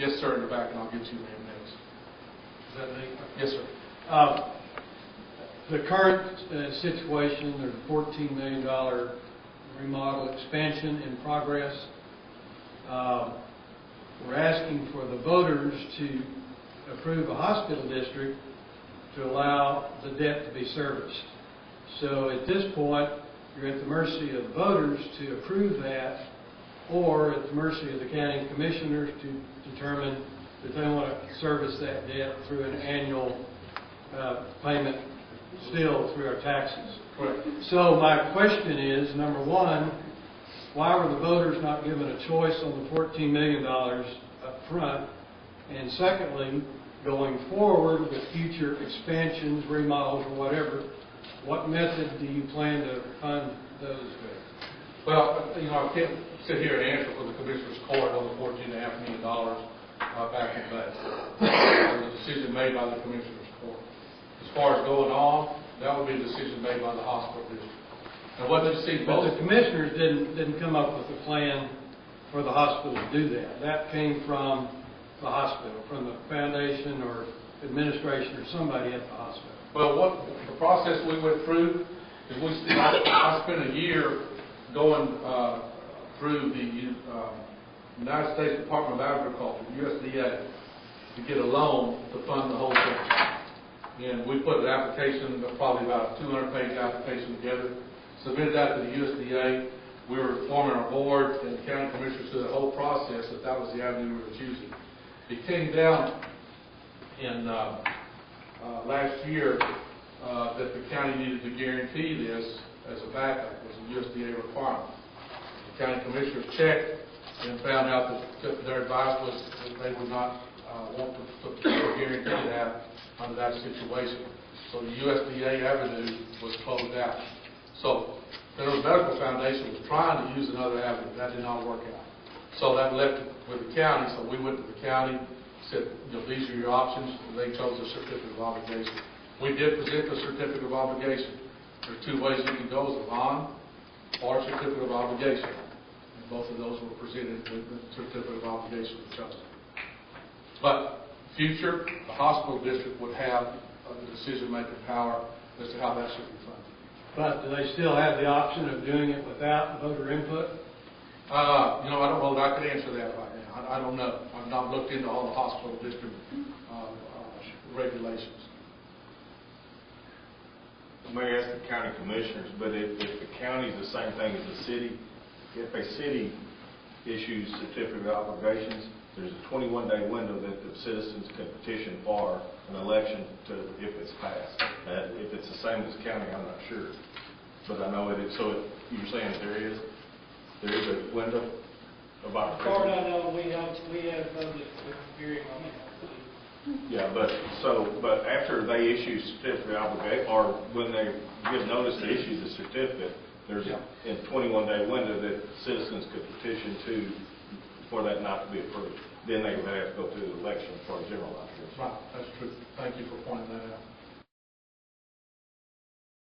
Yes, sir, in the back, and I'll get you in next. Is that me? Yes, sir. The current situation, there's a $14 million remodel expansion in progress. We're asking for the voters to approve a hospital district to allow the debt to be serviced. So at this point, you're at the mercy of the voters to approve that, or at the mercy of the county commissioners to determine that they want to service that debt through an annual payment still through our taxes. Correct. So my question is, number one, why were the voters not given a choice on the $14 million up front? And secondly, going forward with future expansions, remodels, or whatever, what method do you plan to fund those with? Well, you know, I can't sit here and answer for the Commissioner's Court on the $14.5 million back in May. It was a decision made by the Commissioner's Court. As far as going on, that would be a decision made by the hospital district. And what you see, but the commissioners didn't come up with a plan for the hospital to do that. That came from the hospital, from the foundation or administration or somebody at the hospital. Well, what the process we went through is I spent a year going through the United States Department of Agriculture, USDA, to get a loan to fund the whole thing. And we put an application, probably about a 200-page application together, submitted that to the USDA. We were forming our board, and the county commissioners through the whole process that was the avenue we were choosing. It came down in last year that the county needed to guarantee this as a backup. It was a USDA requirement. The county commissioners checked and found out that their advice was that they would not want to guarantee that under that situation. So the USDA avenue was closed out. So the Glen Rose Medical Foundation was trying to use another avenue. That did not work out. So that left it with the county. So we went to the county, said, you know, these are your options. And they chose a certificate of obligation. We did present a certificate of obligation. There are two ways you can go, as a bond or a certificate of obligation. And both of those were presented with the certificate of obligation was chosen. But future, the hospital district would have the decision-making power as to how that should be funded. But do they still have the option of doing it without voter input? You know, I don't know that I could answer that right now. I don't know. I've not looked into all the hospital district regulations. I may ask the county commissioners, but if the county is the same thing as the city, if a city issues certificate of obligations, there's a 21-day window that the citizens can petition for an election if it's passed. If it's the same as county, I'm not sure. But I know it is. So you're saying that there is a window of opportunity? As far as I know, we have public hearing on it. Yeah, but after they issue certificate of obligation, or when they give notice to issue the certificate, there's a 21-day window that citizens could petition for that not to be approved. Then they would have to go through the election for a general election. Right, that's true. Thank you for pointing that out.